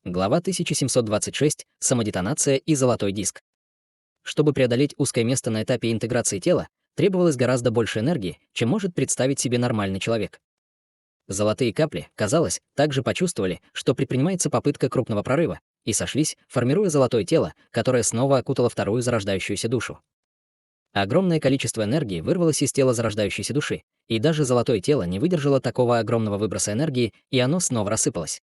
Глава 1726. Самодетонация и золотой диск. Чтобы преодолеть узкое место на этапе интеграции тела, требовалось гораздо больше энергии, чем может представить себе нормальный человек. Золотые капли, казалось, также почувствовали, что предпринимается попытка крупного прорыва, и сошлись, формируя золотое тело, которое снова окутало вторую зарождающуюся душу. Огромное количество энергии вырвалось из тела зарождающейся души, и даже золотое тело не выдержало такого огромного выброса энергии, и оно снова рассыпалось.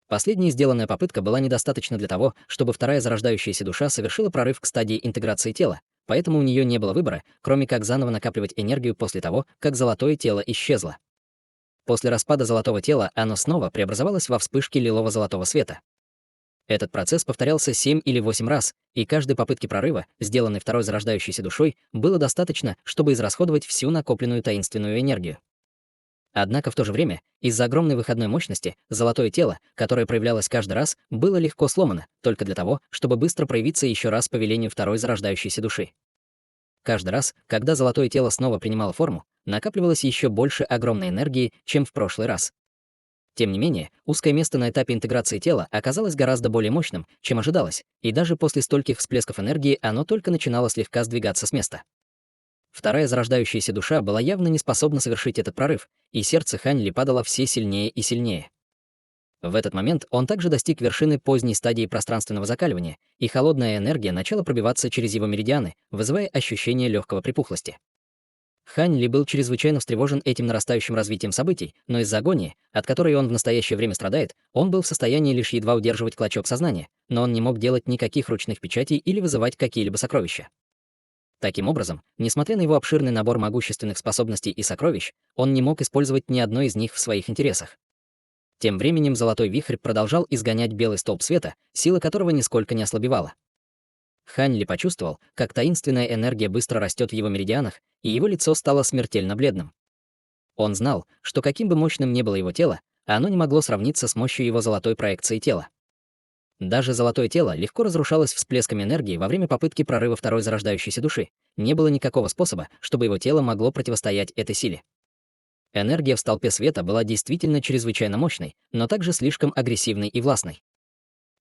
Последняя сделанная попытка была недостаточна для того, чтобы вторая зарождающаяся душа совершила прорыв к стадии интеграции тела, поэтому у нее не было выбора, кроме как заново накапливать энергию после того, как золотое тело исчезло. После распада золотого тела оно снова преобразовалось во вспышки лилово-золотого света. Этот процесс повторялся 7 или 8 раз, и каждой попытки прорыва, сделанной второй зарождающейся душой, было достаточно, чтобы израсходовать всю накопленную таинственную энергию. Однако в то же время, из-за огромной выходной мощности, золотое тело, которое проявлялось каждый раз, было легко сломано, только для того, чтобы быстро проявиться еще раз по велению второй зарождающейся души. Каждый раз, когда золотое тело снова принимало форму, накапливалось еще больше огромной энергии, чем в прошлый раз. Тем не менее, узкое место на этапе интеграции тела оказалось гораздо более мощным, чем ожидалось, и даже после стольких всплесков энергии оно только начинало слегка сдвигаться с места. Вторая зарождающаяся душа была явно не способна совершить этот прорыв, и сердце Хань Ли падало все сильнее и сильнее. В этот момент он также достиг вершины поздней стадии пространственного закаливания, и холодная энергия начала пробиваться через его меридианы, вызывая ощущение легкого припухлости. Хань Ли был чрезвычайно встревожен этим нарастающим развитием событий, но из-за агонии, от которой он в настоящее время страдает, он был в состоянии лишь едва удерживать клочок сознания, но он не мог делать никаких ручных печатей или вызывать какие-либо сокровища. Таким образом, несмотря на его обширный набор могущественных способностей и сокровищ, он не мог использовать ни одной из них в своих интересах. Тем временем Золотой Вихрь продолжал изгонять белый столб света, сила которого нисколько не ослабевала. Хань Ли почувствовал, как таинственная энергия быстро растет в его меридианах, и его лицо стало смертельно бледным. Он знал, что каким бы мощным ни было его тело, оно не могло сравниться с мощью его золотой проекции тела. Даже золотое тело легко разрушалось всплесками энергии во время попытки прорыва второй зарождающейся души. Не было никакого способа, чтобы его тело могло противостоять этой силе. Энергия в столпе света была действительно чрезвычайно мощной, но также слишком агрессивной и властной.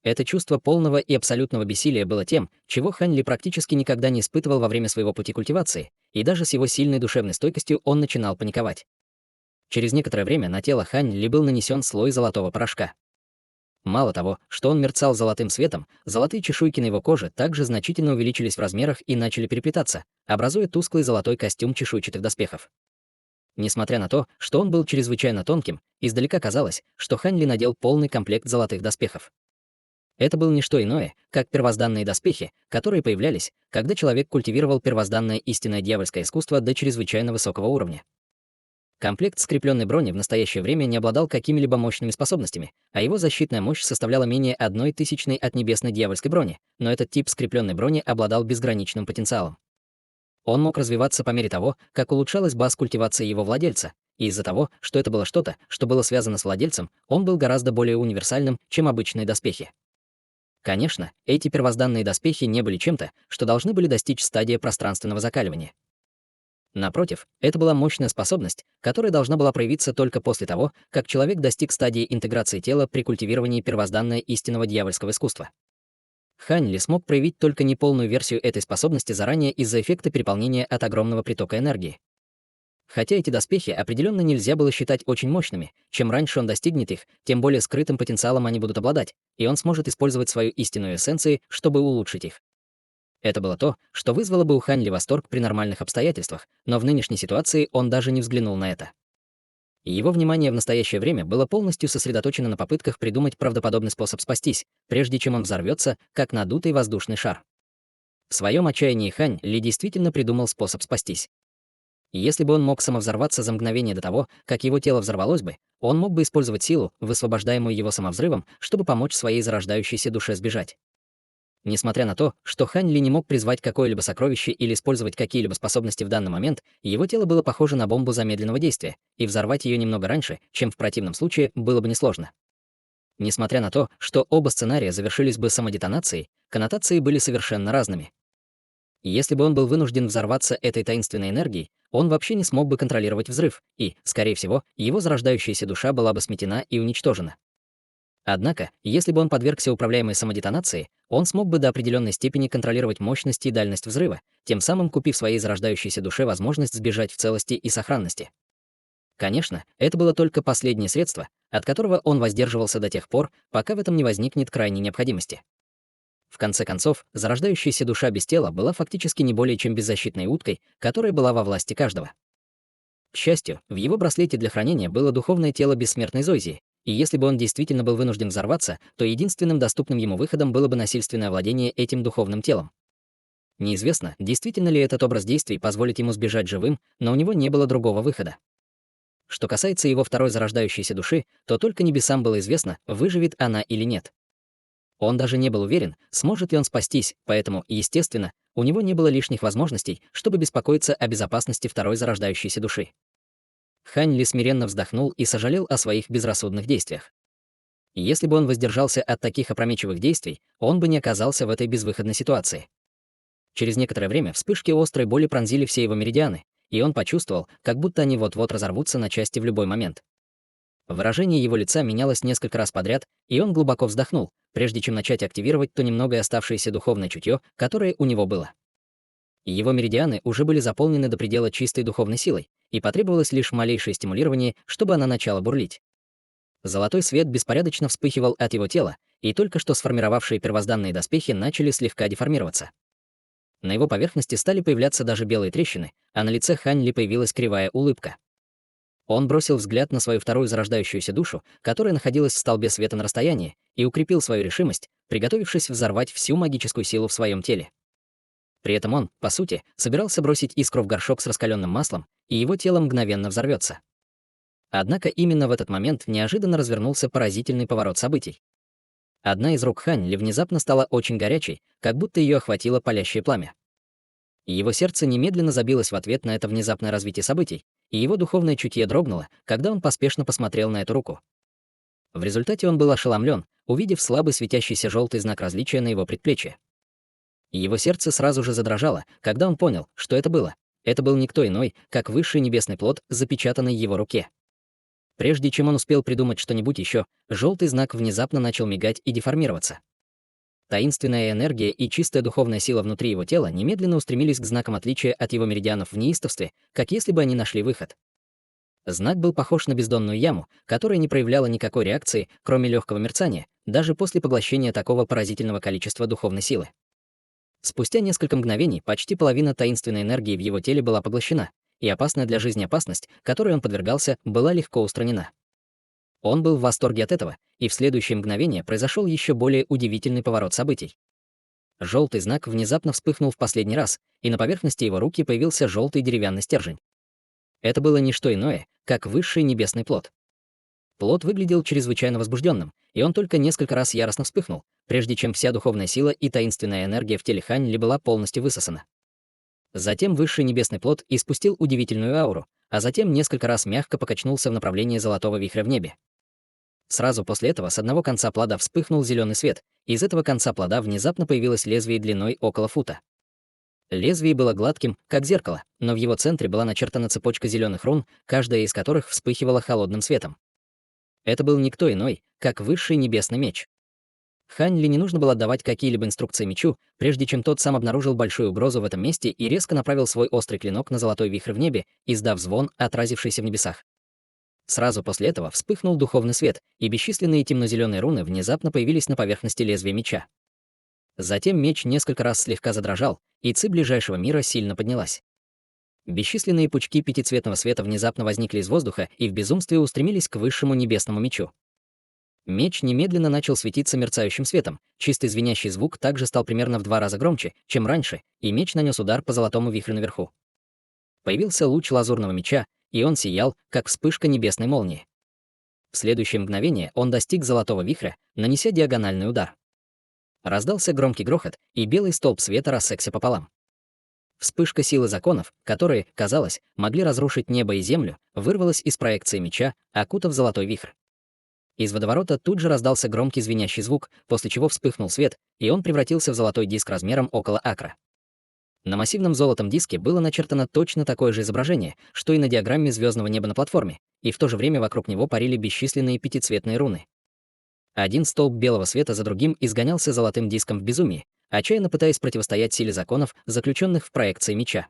Это чувство полного и абсолютного бессилия было тем, чего Хань Ли практически никогда не испытывал во время своего пути культивации, и даже с его сильной душевной стойкостью он начинал паниковать. Через некоторое время на тело Хань Ли был нанесен слой золотого порошка. Мало того, что он мерцал золотым светом, золотые чешуйки на его коже также значительно увеличились в размерах и начали переплетаться, образуя тусклый золотой костюм чешуйчатых доспехов. Несмотря на то, что он был чрезвычайно тонким, издалека казалось, что Хань Ли надел полный комплект золотых доспехов. Это было не что иное, как первозданные доспехи, которые появлялись, когда человек культивировал первозданное истинное дьявольское искусство до чрезвычайно высокого уровня. Комплект скрепленной брони в настоящее время не обладал какими-либо мощными способностями, а его защитная мощь составляла менее 1/1000 от небесной дьявольской брони, но этот тип скрепленной брони обладал безграничным потенциалом. Он мог развиваться по мере того, как улучшалась база культивации его владельца, и из-за того, что это было что-то, что было связано с владельцем, он был гораздо более универсальным, чем обычные доспехи. Конечно, эти первозданные доспехи не были чем-то, что должны были достичь стадии пространственного закаливания. Напротив, это была мощная способность, которая должна была проявиться только после того, как человек достиг стадии интеграции тела при культивировании первозданного истинного дьявольского искусства. Хань Ли смог проявить только неполную версию этой способности заранее из-за эффекта переполнения от огромного притока энергии. Хотя эти доспехи определенно нельзя было считать очень мощными, чем раньше он достигнет их, тем более скрытым потенциалом они будут обладать, и он сможет использовать свою истинную эссенцию, чтобы улучшить их. Это было то, что вызвало бы у Хань Ли восторг при нормальных обстоятельствах, но в нынешней ситуации он даже не взглянул на это. Его внимание в настоящее время было полностью сосредоточено на попытках придумать правдоподобный способ спастись, прежде чем он взорвется, как надутый воздушный шар. В своем отчаянии Хань Ли действительно придумал способ спастись. Если бы он мог самовзорваться за мгновение до того, как его тело взорвалось бы, он мог бы использовать силу, высвобождаемую его самовзрывом, чтобы помочь своей зарождающейся душе сбежать. Несмотря на то, что Хань Ли не мог призвать какое-либо сокровище или использовать какие-либо способности в данный момент, его тело было похоже на бомбу замедленного действия, и взорвать ее немного раньше, чем в противном случае, было бы несложно. Несмотря на то, что оба сценария завершились бы самодетонацией, коннотации были совершенно разными. Если бы он был вынужден взорваться этой таинственной энергией, он вообще не смог бы контролировать взрыв, и, скорее всего, его зарождающаяся душа была бы сметена и уничтожена. Однако, если бы он подвергся управляемой самодетонации, он смог бы до определенной степени контролировать мощность и дальность взрыва, тем самым купив своей зарождающейся душе возможность сбежать в целости и сохранности. Конечно, это было только последнее средство, от которого он воздерживался до тех пор, пока в этом не возникнет крайней необходимости. В конце концов, зарождающаяся душа без тела была фактически не более чем беззащитной уткой, которая была во власти каждого. К счастью, в его браслете для хранения было духовное тело бессмертной Зойзии, и если бы он действительно был вынужден взорваться, то единственным доступным ему выходом было бы насильственное овладение этим духовным телом. Неизвестно, действительно ли этот образ действий позволит ему сбежать живым, но у него не было другого выхода. Что касается его второй зарождающейся души, то только небесам было известно, выживет она или нет. Он даже не был уверен, сможет ли он спастись, поэтому, естественно, у него не было лишних возможностей, чтобы беспокоиться о безопасности второй зарождающейся души. Хань Ли смиренно вздохнул и сожалел о своих безрассудных действиях. Если бы он воздержался от таких опрометчивых действий, он бы не оказался в этой безвыходной ситуации. Через некоторое время вспышки острой боли пронзили все его меридианы, и он почувствовал, как будто они вот-вот разорвутся на части в любой момент. Выражение его лица менялось несколько раз подряд, и он глубоко вздохнул, прежде чем начать активировать то немногое оставшееся духовное чутье, которое у него было. Его меридианы уже были заполнены до предела чистой духовной силой, и потребовалось лишь малейшее стимулирование, чтобы она начала бурлить. Золотой свет беспорядочно вспыхивал от его тела, и только что сформировавшие первозданные доспехи начали слегка деформироваться. На его поверхности стали появляться даже белые трещины, а на лице Хань Ли появилась кривая улыбка. Он бросил взгляд на свою вторую зарождающуюся душу, которая находилась в столбе света на расстоянии, и укрепил свою решимость, приготовившись взорвать всю магическую силу в своем теле. При этом он, по сути, собирался бросить искру в горшок с раскаленным маслом, и его тело мгновенно взорвется. Однако именно в этот момент неожиданно развернулся поразительный поворот событий. Одна из рук Хань Ли внезапно стала очень горячей, как будто ее охватило палящее пламя. Его сердце немедленно забилось в ответ на это внезапное развитие событий, и его духовное чутье дрогнуло, когда он поспешно посмотрел на эту руку. В результате он был ошеломлен, увидев слабый светящийся желтый знак различия на его предплечье. Его сердце сразу же задрожало, когда он понял, что это было. Это был никто иной, как высший небесный плод, запечатанный в его руке. Прежде чем он успел придумать что-нибудь еще, желтый знак внезапно начал мигать и деформироваться. Таинственная энергия и чистая духовная сила внутри его тела немедленно устремились к знакам отличия от его меридианов в неистовстве, как если бы они нашли выход. Знак был похож на бездонную яму, которая не проявляла никакой реакции, кроме легкого мерцания, даже после поглощения такого поразительного количества духовной силы. Спустя несколько мгновений почти половина таинственной энергии в его теле была поглощена, и опасная для жизни опасность, которой он подвергался, была легко устранена. Он был в восторге от этого, и в следующее мгновение произошел еще более удивительный поворот событий. Желтый знак внезапно вспыхнул в последний раз, и на поверхности его руки появился желтый деревянный стержень. Это было не что иное, как высший небесный плод. Плод выглядел чрезвычайно возбужденным, и он только несколько раз яростно вспыхнул, прежде чем вся духовная сила и таинственная энергия в теле Хань Ли была полностью высосана. Затем высший небесный плод испустил удивительную ауру, а затем несколько раз мягко покачнулся в направлении золотого вихря в небе. Сразу после этого с одного конца плода вспыхнул зеленый свет, и из этого конца плода внезапно появилось лезвие длиной около фута. Лезвие было гладким, как зеркало, но в его центре была начертана цепочка зеленых рун, каждая из которых вспыхивала холодным светом. Это был никто иной, как высший небесный меч. Хань Ли не нужно было давать какие-либо инструкции мечу, прежде чем тот сам обнаружил большую угрозу в этом месте и резко направил свой острый клинок на золотой вихрь в небе, издав звон, отразившийся в небесах. Сразу после этого вспыхнул духовный свет, и бесчисленные темно-зеленые руны внезапно появились на поверхности лезвия меча. Затем меч несколько раз слегка задрожал, и ци ближайшего мира сильно поднялась. Бесчисленные пучки пятицветного света внезапно возникли из воздуха и в безумстве устремились к высшему небесному мечу. Меч немедленно начал светиться мерцающим светом, чистый звенящий звук также стал примерно в 2 раза громче, чем раньше, и меч нанес удар по золотому вихрю наверху. Появился луч лазурного меча, и он сиял, как вспышка небесной молнии. В следующее мгновение он достиг золотого вихря, нанеся диагональный удар. Раздался громкий грохот, и белый столб света рассекся пополам. Вспышка силы законов, которые, казалось, могли разрушить небо и землю, вырвалась из проекции меча, окутав золотой вихрь. Из водоворота тут же раздался громкий звенящий звук, после чего вспыхнул свет, и он превратился в золотой диск размером около акра. На массивном золотом диске было начертано точно такое же изображение, что и на диаграмме звездного неба на платформе, и в то же время вокруг него парили бесчисленные пятицветные руны. Один столб белого света за другим изгонялся золотым диском в безумии, отчаянно пытаясь противостоять силе законов, заключенных в проекции меча.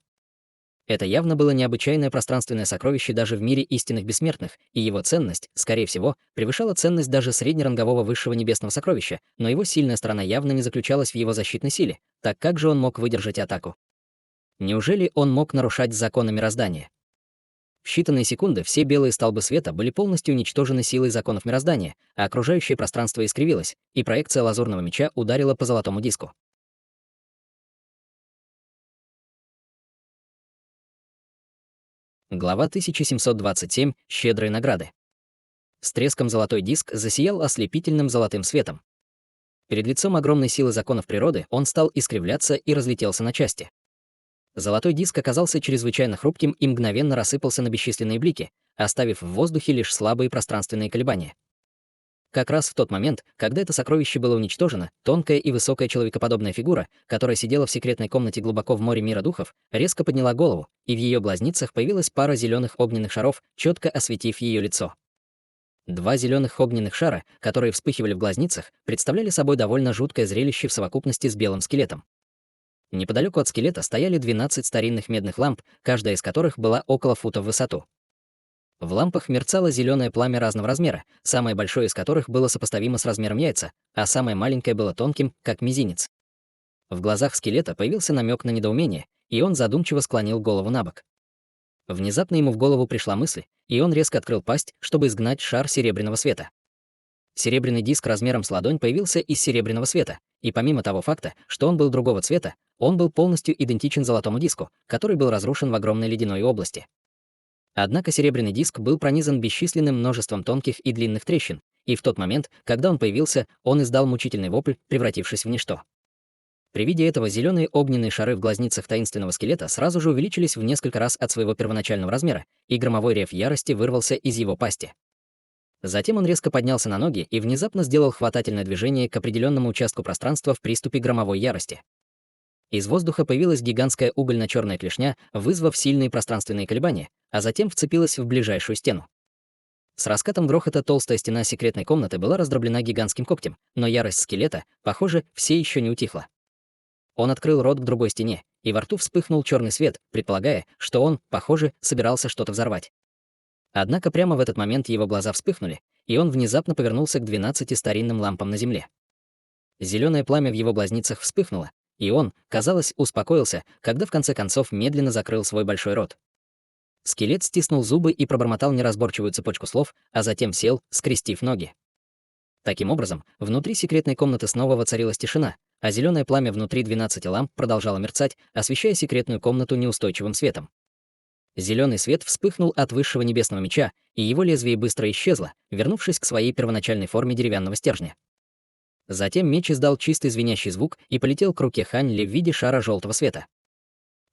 Это явно было необычайное пространственное сокровище даже в мире истинных бессмертных, и его ценность, скорее всего, превышала ценность даже среднерангового высшего небесного сокровища, но его сильная сторона явно не заключалась в его защитной силе, так как же он мог выдержать атаку? Неужели он мог нарушать законы мироздания? В считанные секунды все белые столбы света были полностью уничтожены силой законов мироздания, а окружающее пространство искривилось, и проекция лазурного меча ударила по золотому диску. Глава 1727. Щедрые награды. С треском золотой диск засиял ослепительным золотым светом. Перед лицом огромной силы законов природы он стал искривляться и разлетелся на части. Золотой диск оказался чрезвычайно хрупким и мгновенно рассыпался на бесчисленные блики, оставив в воздухе лишь слабые пространственные колебания. Как раз в тот момент, когда это сокровище было уничтожено, тонкая и высокая человекоподобная фигура, которая сидела в секретной комнате глубоко в море мира духов, резко подняла голову, и в ее глазницах появилась пара зеленых огненных шаров, четко осветив ее лицо. Два зеленых огненных шара, которые вспыхивали в глазницах, представляли собой довольно жуткое зрелище в совокупности с белым скелетом. Неподалеку от скелета стояли 12 старинных медных ламп, каждая из которых была около фута в высоту. В лампах мерцало зеленое пламя разного размера, самое большое из которых было сопоставимо с размером яйца, а самое маленькое было тонким, как мизинец. В глазах скелета появился намек на недоумение, и он задумчиво склонил голову на бок. Внезапно ему в голову пришла мысль, и он резко открыл пасть, чтобы изгнать шар серебряного света. Серебряный диск размером с ладонь появился из серебряного света, и помимо того факта, что он был другого цвета, он был полностью идентичен золотому диску, который был разрушен в огромной ледяной области. Однако серебряный диск был пронизан бесчисленным множеством тонких и длинных трещин, и в тот момент, когда он появился, он издал мучительный вопль, превратившись в ничто. При виде этого зеленые огненные шары в глазницах таинственного скелета сразу же увеличились в несколько раз от своего первоначального размера, и громовой рев ярости вырвался из его пасти. Затем он резко поднялся на ноги и внезапно сделал хватательное движение к определенному участку пространства в приступе громовой ярости. Из воздуха появилась гигантская угольно-черная клешня, вызвав сильные пространственные колебания, а затем вцепилась в ближайшую стену. С раскатом грохота толстая стена секретной комнаты была раздроблена гигантским когтем, но ярость скелета, похоже, все еще не утихла. Он открыл рот к другой стене, и во рту вспыхнул черный свет, предполагая, что он, похоже, собирался что-то взорвать. Однако прямо в этот момент его глаза вспыхнули, и он внезапно повернулся к 12 старинным лампам на земле. Зеленое пламя в его глазницах вспыхнуло, и он, казалось, успокоился, когда в конце концов медленно закрыл свой большой рот. Скелет стиснул зубы и пробормотал неразборчивую цепочку слов, а затем сел, скрестив ноги. Таким образом, внутри секретной комнаты снова воцарилась тишина, а зеленое пламя внутри 12 ламп продолжало мерцать, освещая секретную комнату неустойчивым светом. Зеленый свет вспыхнул от высшего небесного меча, и его лезвие быстро исчезло, вернувшись к своей первоначальной форме деревянного стержня. Затем меч издал чистый звенящий звук и полетел к руке Хань Ли в виде шара желтого света.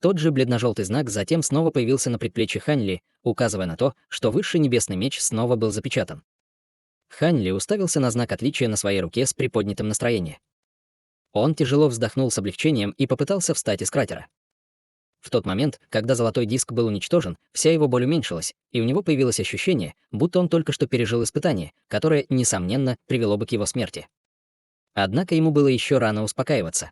Тот же бледно-желтый знак затем снова появился на предплечье Хань Ли, указывая на то, что высший небесный меч снова был запечатан. Хань Ли уставился на знак отличия на своей руке с приподнятым настроением. Он тяжело вздохнул с облегчением и попытался встать из кратера. В тот момент, когда золотой диск был уничтожен, вся его боль уменьшилась, и у него появилось ощущение, будто он только что пережил испытание, которое, несомненно, привело бы к его смерти. Однако ему было еще рано успокаиваться.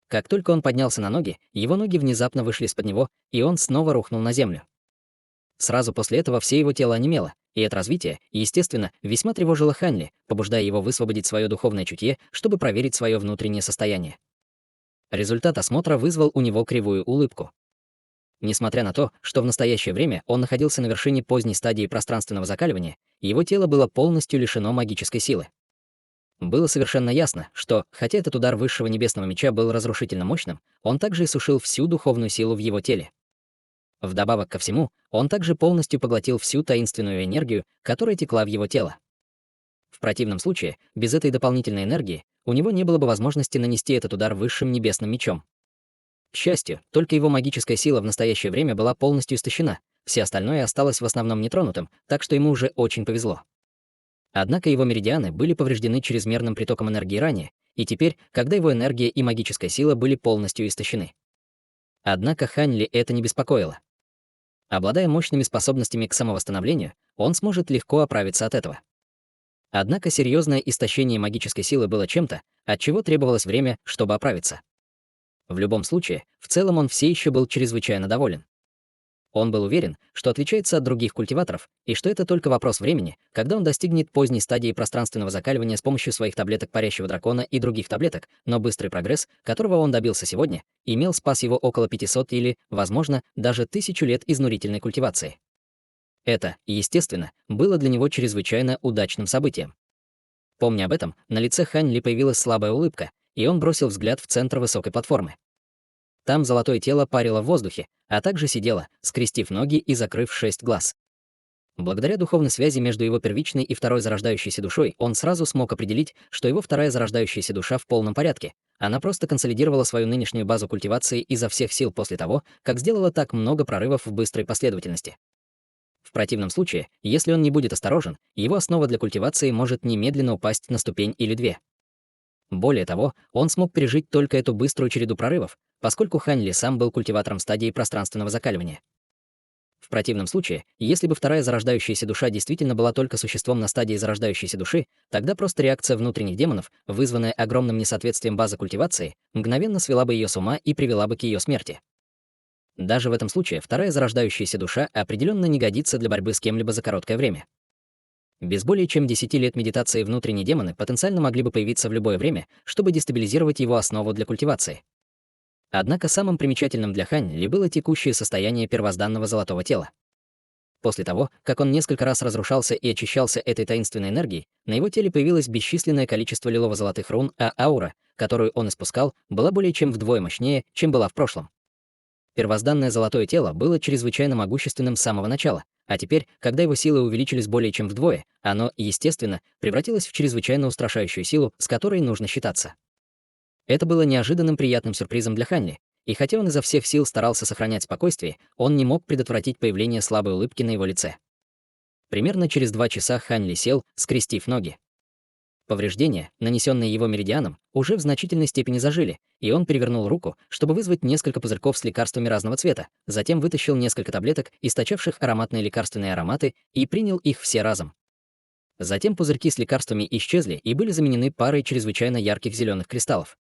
Как только он поднялся на ноги, его ноги внезапно вышли из-под него, и он снова рухнул на землю. Сразу после этого все его тело онемело, и это развитие, естественно, весьма тревожило Хань Ли, побуждая его высвободить свое духовное чутье, чтобы проверить свое внутреннее состояние. Результат осмотра вызвал у него кривую улыбку. Несмотря на то, что в настоящее время он находился на вершине поздней стадии пространственного закаливания, его тело было полностью лишено магической силы. Было совершенно ясно, что, хотя этот удар высшего небесного меча был разрушительно мощным, он также иссушил всю духовную силу в его теле. Вдобавок ко всему, он также полностью поглотил всю таинственную энергию, которая текла в его тело. В противном случае, без этой дополнительной энергии, у него не было бы возможности нанести этот удар высшим небесным мечом. К счастью, только его магическая сила в настоящее время была полностью истощена, все остальное осталось в основном нетронутым, так что ему уже очень повезло. Однако его меридианы были повреждены чрезмерным притоком энергии ранее, и теперь, когда его энергия и магическая сила были полностью истощены. Однако Хань Ли это не беспокоило. Обладая мощными способностями к самовосстановлению, он сможет легко оправиться от этого. Однако серьезное истощение магической силы было чем-то, от чего требовалось время, чтобы оправиться. В любом случае, в целом он все еще был чрезвычайно доволен. Он был уверен, что отличается от других культиваторов, и что это только вопрос времени, когда он достигнет поздней стадии пространственного закаливания с помощью своих таблеток парящего дракона и других таблеток, но быстрый прогресс, которого он добился сегодня, имел спас его около 500 или, возможно, даже 1000 лет изнурительной культивации. Это, естественно, было для него чрезвычайно удачным событием. Помня об этом, на лице Хань Ли появилась слабая улыбка, и он бросил взгляд в центр высокой платформы. Там золотое тело парило в воздухе, а также сидело, скрестив ноги и закрыв 6 глаз. Благодаря духовной связи между его первичной и второй зарождающейся душой, он сразу смог определить, что его вторая зарождающаяся душа в полном порядке. Она просто консолидировала свою нынешнюю базу культивации изо всех сил после того, как сделала так много прорывов в быстрой последовательности. В противном случае, если он не будет осторожен, его основа для культивации может немедленно упасть на ступень или две. Более того, он смог пережить только эту быструю череду прорывов, поскольку Хань Ли сам был культиватором стадии пространственного закаливания. В противном случае, если бы вторая зарождающаяся душа действительно была только существом на стадии зарождающейся души, тогда просто реакция внутренних демонов, вызванная огромным несоответствием базы культивации, мгновенно свела бы ее с ума и привела бы к ее смерти. Даже в этом случае вторая зарождающаяся душа определенно не годится для борьбы с кем-либо за короткое время. Без более чем 10 лет медитации внутренние демоны потенциально могли бы появиться в любое время, чтобы дестабилизировать его основу для культивации. Однако самым примечательным для Хань Ли было текущее состояние первозданного золотого тела. После того, как он несколько раз разрушался и очищался этой таинственной энергией, на его теле появилось бесчисленное количество лилово-золотых рун, а аура, которую он испускал, была более чем вдвое мощнее, чем была в прошлом. Первозданное золотое тело было чрезвычайно могущественным с самого начала, а теперь, когда его силы увеличились более чем вдвое, оно, естественно, превратилось в чрезвычайно устрашающую силу, с которой нужно считаться. Это было неожиданным приятным сюрпризом для Хань Ли, и хотя он изо всех сил старался сохранять спокойствие, он не мог предотвратить появление слабой улыбки на его лице. Примерно через 2 часа Хань Ли сел, скрестив ноги. Повреждения, нанесенные его меридианом, уже в значительной степени зажили, и он перевернул руку, чтобы вызвать несколько пузырьков с лекарствами разного цвета, затем вытащил несколько таблеток, источавших ароматные лекарственные ароматы, и принял их все разом. Затем пузырьки с лекарствами исчезли и были заменены парой чрезвычайно ярких зеленых кристаллов.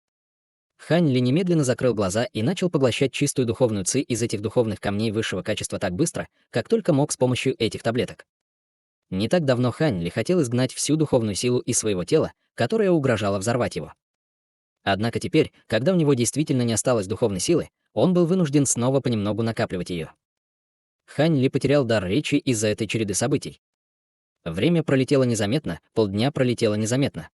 Хань Ли немедленно закрыл глаза и начал поглощать чистую духовную ци из этих духовных камней высшего качества так быстро, как только мог с помощью этих таблеток. Не так давно Хань Ли хотел изгнать всю духовную силу из своего тела, которая угрожала взорвать его. Однако теперь, когда у него действительно не осталось духовной силы, он был вынужден снова понемногу накапливать ее. Хань Ли потерял дар речи из-за этой череды событий. Время пролетело незаметно, полдня пролетело незаметно.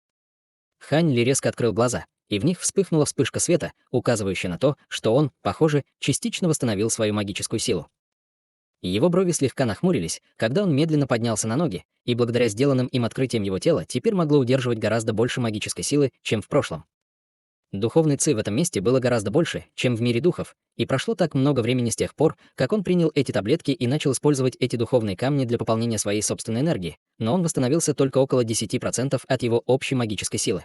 Хань Ли резко открыл глаза, и в них вспыхнула вспышка света, указывающая на то, что он, похоже, частично восстановил свою магическую силу. Его брови слегка нахмурились, когда он медленно поднялся на ноги, и благодаря сделанным им открытиям его тела теперь могло удерживать гораздо больше магической силы, чем в прошлом. Духовной ци в этом месте было гораздо больше, чем в мире духов, и прошло так много времени с тех пор, как он принял эти таблетки и начал использовать эти духовные камни для пополнения своей собственной энергии, но он восстановился только около 10% от его общей магической силы.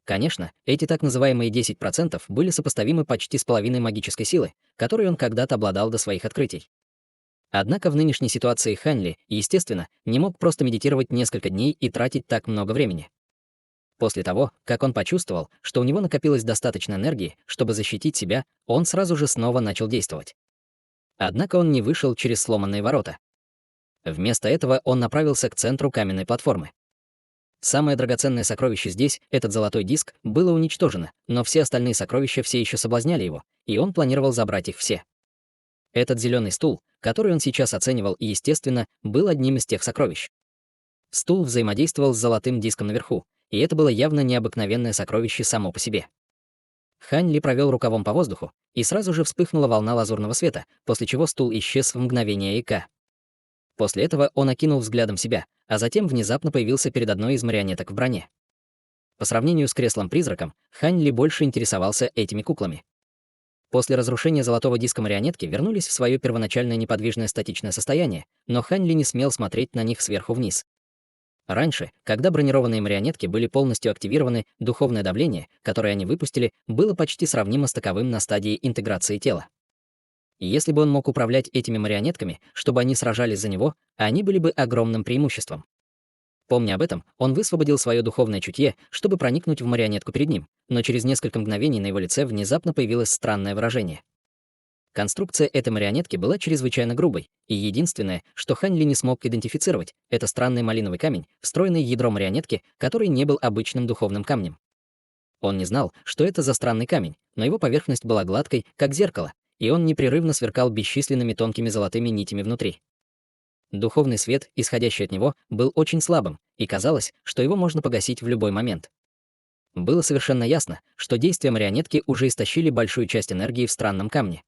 Конечно, эти так называемые 10% были сопоставимы почти с половиной магической силы, которой он когда-то обладал до своих открытий. Однако в нынешней ситуации Хань Ли, естественно, не мог просто медитировать несколько дней и тратить так много времени. После того, как он почувствовал, что у него накопилось достаточно энергии, чтобы защитить себя, он сразу же снова начал действовать. Однако он не вышел через сломанные ворота. Вместо этого он направился к центру каменной платформы. Самое драгоценное сокровище здесь, этот золотой диск, было уничтожено, но все остальные сокровища все еще соблазняли его, и он планировал забрать их все. Этот зеленый стул, который он сейчас оценивал, естественно, был одним из тех сокровищ. Стул взаимодействовал с золотым диском наверху, и это было явно необыкновенное сокровище само по себе. Хань Ли провел рукавом по воздуху, и сразу же вспыхнула волна лазурного света, после чего стул исчез в мгновение ока. После этого он окинул взглядом себя, а затем внезапно появился перед одной из марионеток в броне. По сравнению с креслом-призраком, Хань Ли больше интересовался этими куклами. После разрушения золотого диска марионетки вернулись в свое первоначальное неподвижное статичное состояние, но Хань Ли не смел смотреть на них сверху вниз. Раньше, когда бронированные марионетки были полностью активированы, духовное давление, которое они выпустили, было почти сравнимо с таковым на стадии интеграции тела. И если бы он мог управлять этими марионетками, чтобы они сражались за него, они были бы огромным преимуществом. Помня об этом, он высвободил свое духовное чутье, чтобы проникнуть в марионетку перед ним, но через несколько мгновений на его лице внезапно появилось странное выражение. Конструкция этой марионетки была чрезвычайно грубой, и единственное, что Хань Ли не смог идентифицировать, это странный малиновый камень, встроенный в ядро марионетки, который не был обычным духовным камнем. Он не знал, что это за странный камень, но его поверхность была гладкой, как зеркало, и он непрерывно сверкал бесчисленными тонкими золотыми нитями внутри. Духовный свет, исходящий от него, был очень слабым, и казалось, что его можно погасить в любой момент. Было совершенно ясно, что действия марионетки уже истощили большую часть энергии в странном камне.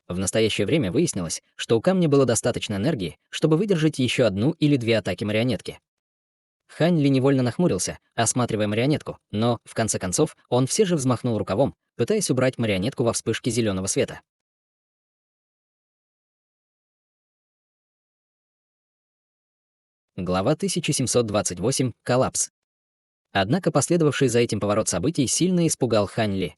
В настоящее время выяснилось, что у камня было достаточно энергии, чтобы выдержать еще одну или две атаки марионетки. Хань Ли невольно нахмурился, осматривая марионетку, но, в конце концов, он все же взмахнул рукавом, пытаясь убрать марионетку во вспышке зеленого света. Глава 1728. Коллапс. Однако последовавший за этим поворот событий сильно испугал Хань Ли.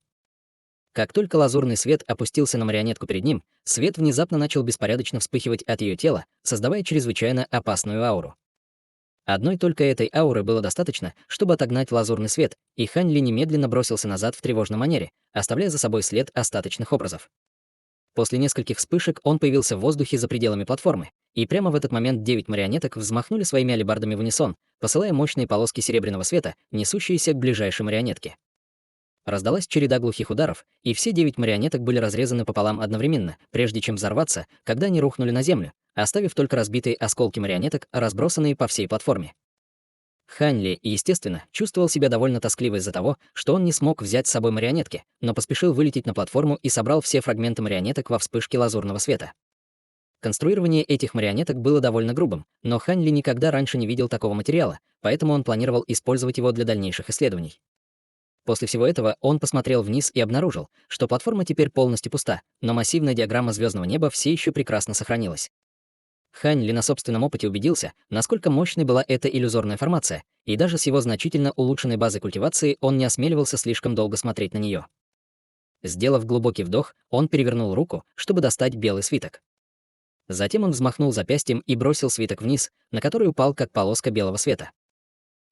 Как только лазурный свет опустился на марионетку перед ним, свет внезапно начал беспорядочно вспыхивать от ее тела, создавая чрезвычайно опасную ауру. Одной только этой ауры было достаточно, чтобы отогнать лазурный свет, и Хань Ли немедленно бросился назад в тревожной манере, оставляя за собой след остаточных образов. После нескольких вспышек он появился в воздухе за пределами платформы, и прямо в этот момент 9 марионеток взмахнули своими алебардами в унисон, посылая мощные полоски серебряного света, несущиеся к ближайшей марионетке. Раздалась череда глухих ударов, и все 9 марионеток были разрезаны пополам одновременно, прежде чем взорваться, когда они рухнули на землю, оставив только разбитые осколки марионеток, разбросанные по всей платформе. Хань Ли, естественно, чувствовал себя довольно тоскливо из-за того, что он не смог взять с собой марионетки, но поспешил вылететь на платформу и собрал все фрагменты марионеток во вспышке лазурного света. Конструирование этих марионеток было довольно грубым, но Хань Ли никогда раньше не видел такого материала, поэтому он планировал использовать его для дальнейших исследований. После всего этого он посмотрел вниз и обнаружил, что платформа теперь полностью пуста, но массивная диаграмма звездного неба все еще прекрасно сохранилась. Хань Ли на собственном опыте убедился, насколько мощной была эта иллюзорная формация, и даже с его значительно улучшенной базой культивации он не осмеливался слишком долго смотреть на нее. Сделав глубокий вдох, он перевернул руку, чтобы достать белый свиток. Затем он взмахнул запястьем и бросил свиток вниз, на который упал как полоска белого света.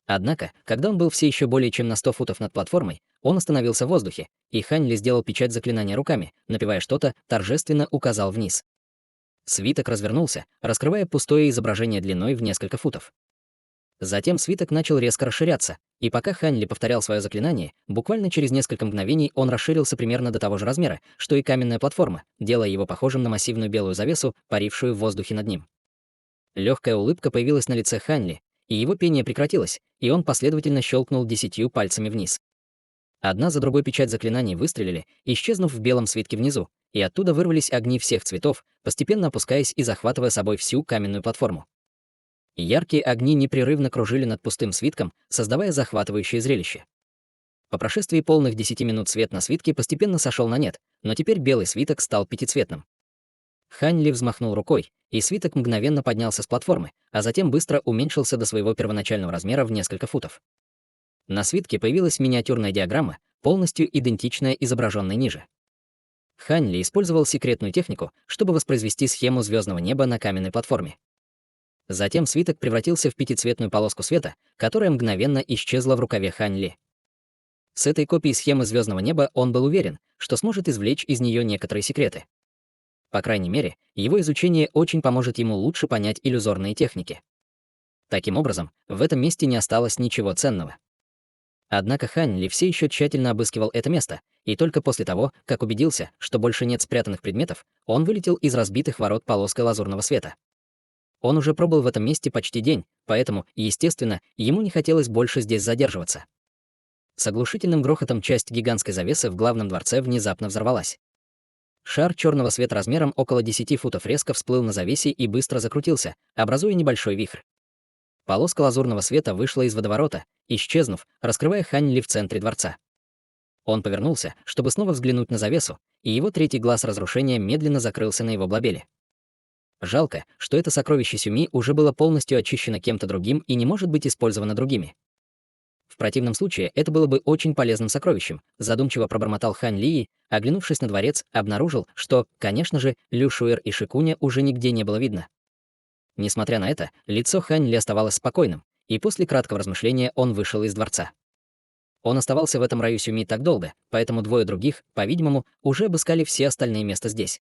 Однако, когда он был все еще более чем на 100 футов над платформой, он остановился в воздухе, и Хань Ли сделал печать заклинания руками, напевая что-то, торжественно указал вниз. Свиток развернулся, раскрывая пустое изображение длиной в несколько футов. Затем свиток начал резко расширяться, и пока Хань Ли повторял свое заклинание, буквально через несколько мгновений он расширился примерно до того же размера, что и каменная платформа, делая его похожим на массивную белую завесу, парившую в воздухе над ним. Легкая улыбка появилась на лице Хань Ли, и его пение прекратилось, и он последовательно щелкнул 10 пальцами вниз. Одна за другой печать заклинаний выстрелили, исчезнув в белом свитке внизу, и оттуда вырвались огни всех цветов, постепенно опускаясь и захватывая собой всю каменную платформу. Яркие огни непрерывно кружили над пустым свитком, создавая захватывающее зрелище. По прошествии полных 10 минут свет на свитке постепенно сошел на нет, но теперь белый свиток стал пятицветным. Хань Ли взмахнул рукой, и свиток мгновенно поднялся с платформы, а затем быстро уменьшился до своего первоначального размера в несколько футов. На свитке появилась миниатюрная диаграмма, полностью идентичная изображенной ниже. Хань Ли использовал секретную технику, чтобы воспроизвести схему звездного неба на каменной платформе. Затем свиток превратился в пятицветную полоску света, которая мгновенно исчезла в рукаве Хань Ли. С этой копией схемы звездного неба он был уверен, что сможет извлечь из нее некоторые секреты. По крайней мере, его изучение очень поможет ему лучше понять иллюзорные техники. Таким образом, в этом месте не осталось ничего ценного. Однако Хань Ли все еще тщательно обыскивал это место, и только после того, как убедился, что больше нет спрятанных предметов, он вылетел из разбитых ворот полоской лазурного света. Он уже пробыл в этом месте почти день, поэтому, естественно, ему не хотелось больше здесь задерживаться. С оглушительным грохотом часть гигантской завесы в главном дворце внезапно взорвалась. Шар черного света размером около 10 футов резко всплыл на завесе и быстро закрутился, образуя небольшой вихрь. Полоска лазурного света вышла из водоворота, исчезнув, раскрывая Хань Ли в центре дворца. Он повернулся, чтобы снова взглянуть на завесу, и его третий глаз разрушения медленно закрылся на его глобеле. Жалко, что это сокровище Сюми уже было полностью очищено кем-то другим и не может быть использовано другими. В противном случае это было бы очень полезным сокровищем, задумчиво пробормотал Хань Ли, оглянувшись на дворец, обнаружил, что, конечно же, Лю Шуэр и Шикуня уже нигде не было видно. Несмотря на это, лицо Хань Ли оставалось спокойным, и после краткого размышления он вышел из дворца. Он оставался в этом раю Сюми так долго, поэтому двое других, по-видимому, уже обыскали все остальные места здесь.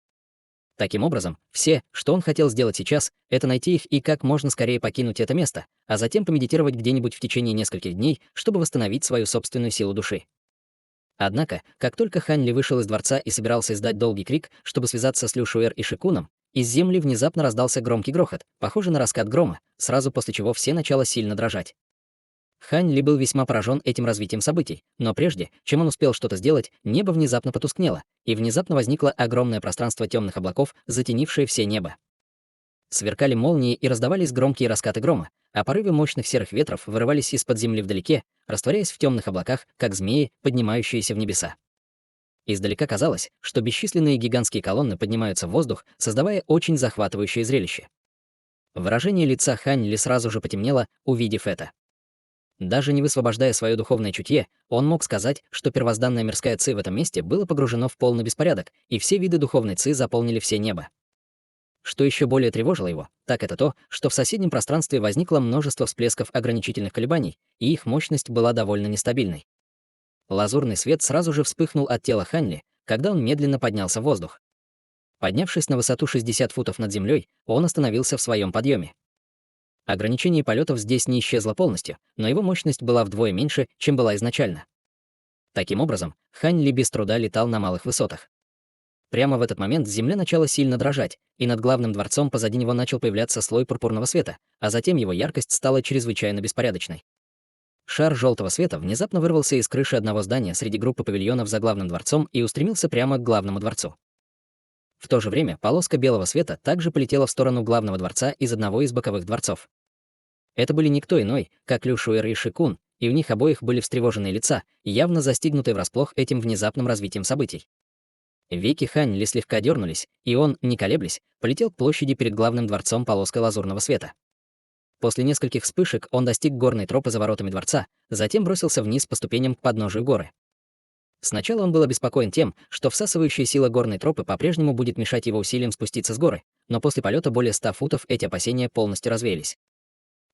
Таким образом, все, что он хотел сделать сейчас, это найти их и как можно скорее покинуть это место, а затем помедитировать где-нибудь в течение нескольких дней, чтобы восстановить свою собственную силу души. Однако, как только Хань Ли вышел из дворца и собирался издать долгий крик, чтобы связаться с Лю Шуэр и Шикуном, из земли внезапно раздался громкий грохот, похожий на раскат грома, сразу после чего все начало сильно дрожать. Хань Ли был весьма поражен этим развитием событий, но прежде, чем он успел что-то сделать, небо внезапно потускнело, и внезапно возникло огромное пространство темных облаков, затенившее все небо. Сверкали молнии и раздавались громкие раскаты грома, а порывы мощных серых ветров вырывались из-под земли вдалеке, растворяясь в темных облаках, как змеи, поднимающиеся в небеса. Издалека казалось, что бесчисленные гигантские колонны поднимаются в воздух, создавая очень захватывающее зрелище. Выражение лица Хань Ли сразу же потемнело, увидев это. Даже не высвобождая свое духовное чутье, он мог сказать, что первозданная мирская ци в этом месте было погружено в полный беспорядок, и все виды духовной ци заполнили все небо. Что еще более тревожило его, так это то, что в соседнем пространстве возникло множество всплесков ограничительных колебаний, и их мощность была довольно нестабильной. Лазурный свет сразу же вспыхнул от тела Ханли, когда он медленно поднялся в воздух. Поднявшись на высоту 60 футов над землей, он остановился в своем подъеме. Ограничение полетов здесь не исчезло полностью, но его мощность была вдвое меньше, чем была изначально. Таким образом, Хань Ли без труда летал на малых высотах. Прямо в этот момент земля начала сильно дрожать, и над главным дворцом позади него начал появляться слой пурпурного света, а затем его яркость стала чрезвычайно беспорядочной. Шар желтого света внезапно вырвался из крыши одного здания среди группы павильонов за главным дворцом и устремился прямо к главному дворцу. В то же время полоска белого света также полетела в сторону главного дворца из одного из боковых дворцов. Это были никто иной, как Лю Шуэр и Шикун, и у них обоих были встревоженные лица, явно застигнутые врасплох этим внезапным развитием событий. Веки Хань Ли слегка дернулись, и он, не колеблясь, полетел к площади перед главным дворцом полоской лазурного света. После нескольких вспышек он достиг горной тропы за воротами дворца, затем бросился вниз по ступеням к подножию горы. Сначала он был обеспокоен тем, что всасывающая сила горной тропы по-прежнему будет мешать его усилиям спуститься с горы, но после полета более 100 футов эти опасения полностью развеялись.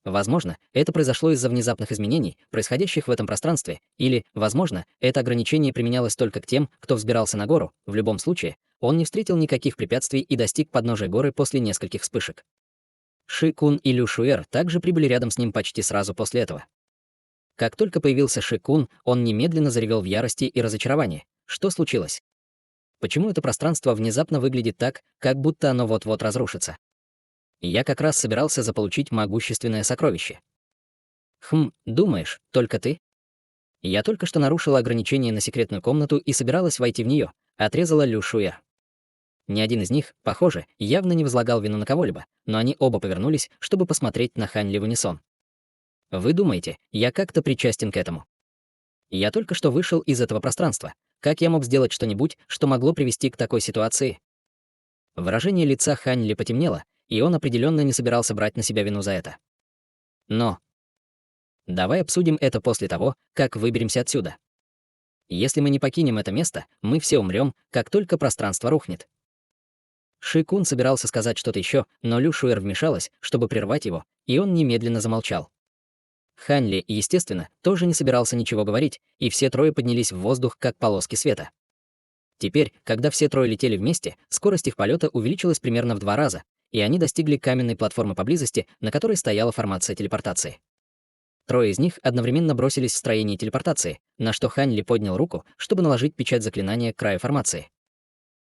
Возможно, это произошло из-за внезапных изменений, происходящих в этом пространстве, или, возможно, это ограничение применялось только к тем, кто взбирался на гору. В любом случае, он не встретил никаких препятствий и достиг подножия горы после нескольких вспышек. Ши Кун и Лю Шуэр также прибыли рядом с ним почти сразу после этого. Как только появился Ши Кун, он немедленно заревел в ярости и разочаровании. Что случилось? Почему это пространство внезапно выглядит так, как будто оно вот-вот разрушится? Я как раз собирался заполучить могущественное сокровище. Думаешь, только ты? Я только что нарушила ограничение на секретную комнату и собиралась войти в нее, отрезала Лю Шуэр. Ни один из них, похоже, явно не возлагал вину на кого-либо, но они оба повернулись, чтобы посмотреть на Хань Ли в унисон. Вы думаете, я как-то причастен к этому? Я только что вышел из этого пространства. Как я мог сделать что-нибудь, что могло привести к такой ситуации? Выражение лица Хань Ли потемнело, и он определенно не собирался брать на себя вину за это. Но давай обсудим это после того, как выберемся отсюда. Если мы не покинем это место, мы все умрем, как только пространство рухнет. Ши Кун собирался сказать что-то еще, но Лю Шуэр вмешалась, чтобы прервать его, и он немедленно замолчал. Хань Ли, естественно, тоже не собирался ничего говорить, и все трое поднялись в воздух, как полоски света. Теперь, когда все трое летели вместе, скорость их полета увеличилась примерно в 2 раза, и они достигли каменной платформы поблизости, на которой стояла формация телепортации. Трое из них одновременно бросились в строение телепортации, на что Хань Ли поднял руку, чтобы наложить печать заклинания к краю формации.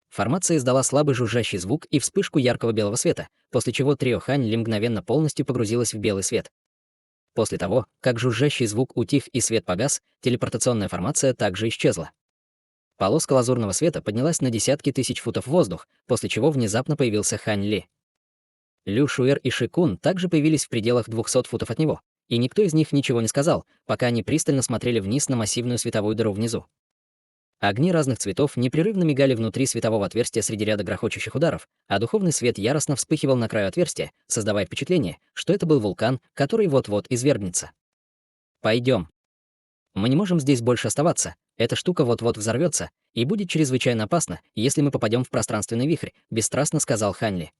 Формация издала слабый жужжащий звук и вспышку яркого белого света, после чего трио Хань Ли мгновенно полностью погрузилось в белый свет. После того, как жужжащий звук утих и свет погас, телепортационная формация также исчезла. Полоска лазурного света поднялась на десятки тысяч футов в воздух, после чего внезапно появился Хань Ли. Лю Шуэр и Ши Кун также появились в пределах 200 футов от него, и никто из них ничего не сказал, пока они пристально смотрели вниз на массивную световую дыру внизу. Огни разных цветов непрерывно мигали внутри светового отверстия среди ряда грохочущих ударов, а духовный свет яростно вспыхивал на краю отверстия, создавая впечатление, что это был вулкан, который вот-вот извергнется. Пойдем. Мы не можем здесь больше оставаться, эта штука вот-вот взорвется, и будет чрезвычайно опасно, если мы попадем в пространственный вихрь, бесстрастно сказал Хань Ли.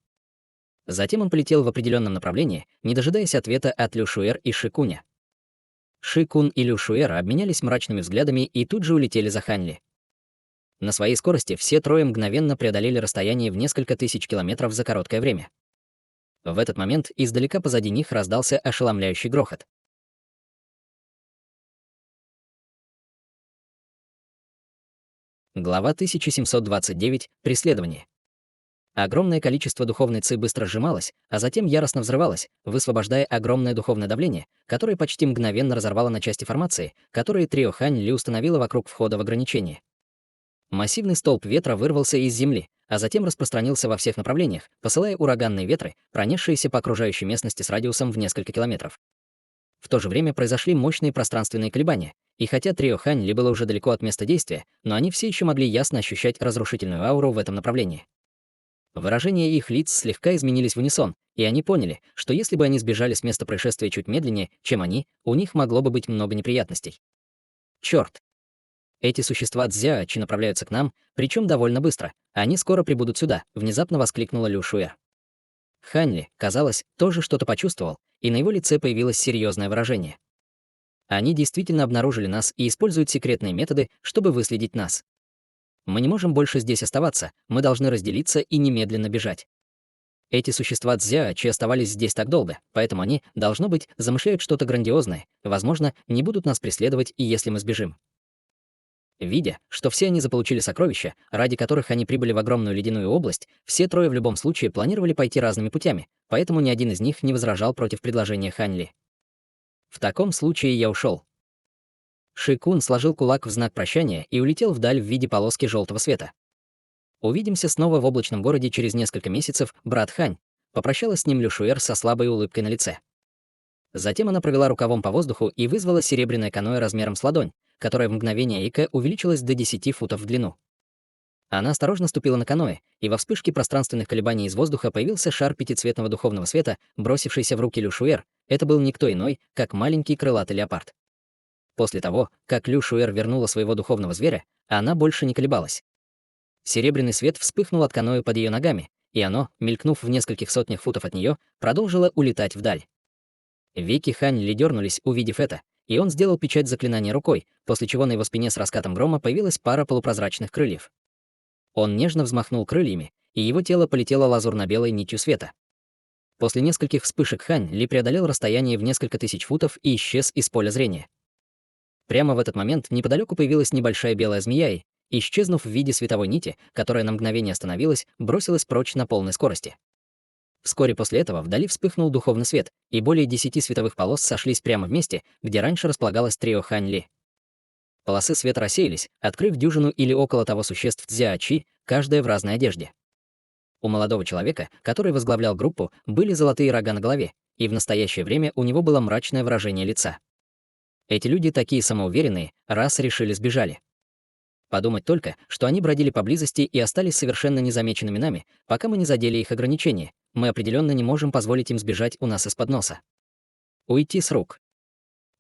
Затем он полетел в определенном направлении, не дожидаясь ответа от Лю Шуэр и Ши Куня. Ши Кун и Лю Шуэр обменялись мрачными взглядами и тут же улетели за Хань Ли. На своей скорости все трое мгновенно преодолели расстояние в несколько тысяч километров за короткое время. В этот момент издалека позади них раздался ошеломляющий грохот. Глава 1729. Преследование. Огромное количество духовной ци быстро сжималось, а затем яростно взрывалось, высвобождая огромное духовное давление, которое почти мгновенно разорвало на части формации, которые трио Хань Ли установило вокруг входа в ограничение. Массивный столб ветра вырвался из земли, а затем распространился во всех направлениях, посылая ураганные ветры, пронесшиеся по окружающей местности с радиусом в несколько километров. В то же время произошли мощные пространственные колебания, и хотя трио Хань Ли было уже далеко от места действия, но они все еще могли ясно ощущать разрушительную ауру в этом направлении. Выражения их лиц слегка изменились в унисон, и они поняли, что если бы они сбежали с места происшествия чуть медленнее, чем они, у них могло бы быть много неприятностей. Черт! Эти существа Цзяочи направляются к нам, причем довольно быстро. Они скоро прибудут сюда, внезапно воскликнула Лю Шуэр. Хань Ли, казалось, тоже что-то почувствовал, и на его лице появилось серьезное выражение. Они действительно обнаружили нас и используют секретные методы, чтобы выследить нас. Мы не можем больше здесь оставаться, мы должны разделиться и немедленно бежать. Эти существа Цзяочи оставались здесь так долго, поэтому они, должно быть, замышляют что-то грандиозное, возможно, не будут нас преследовать, и если мы сбежим. Видя, что все они заполучили сокровища, ради которых они прибыли в огромную ледяную область, все трое в любом случае планировали пойти разными путями, поэтому ни один из них не возражал против предложения Хань Ли. В таком случае я ушел. Ши Кун сложил кулак в знак прощания и улетел вдаль в виде полоски желтого света. Увидимся снова в облачном городе через несколько месяцев, брат Хань, попрощалась с ним Лю Шуэр со слабой улыбкой на лице. Затем она провела рукавом по воздуху и вызвала серебряное каноэ размером с ладонь, которое в мгновение ока увеличилось до 10 футов в длину. Она осторожно ступила на каноэ, и во вспышке пространственных колебаний из воздуха появился шар пятицветного духовного света, бросившийся в руки Лю Шуэр. Это был никто иной, как маленький крылатый леопард. После того, как Лю Шуэр вернула своего духовного зверя, она больше не колебалась. Серебряный свет вспыхнул от каноэ под ее ногами, и оно, мелькнув в нескольких сотнях футов от нее, продолжило улетать вдаль. Веки Хань Ли дернулись, увидев это, и он сделал печать заклинания рукой, после чего на его спине с раскатом грома появилась пара полупрозрачных крыльев. Он нежно взмахнул крыльями, и его тело полетело лазурно-белой нитью света. После нескольких вспышек Хань Ли преодолел расстояние в несколько тысяч футов и исчез из поля зрения. Прямо в этот момент неподалеку появилась небольшая белая змея и, исчезнув в виде световой нити, которая на мгновение остановилась, бросилась прочь на полной скорости. Вскоре после этого вдали вспыхнул духовный свет, и более 10 световых полос сошлись прямо в месте, где раньше располагалось трио Хань Ли. Полосы света рассеялись, открыв дюжину или около того существ Цзяочи, каждая в разной одежде. У молодого человека, который возглавлял группу, были золотые рога на голове, и в настоящее время у него было мрачное выражение лица. Эти люди, такие самоуверенные, раз решили сбежали. Подумать только, что они бродили поблизости и остались совершенно незамеченными нами, пока мы не задели их ограничения. Мы определенно не можем позволить им сбежать у нас из-под носа. Уйти с рук.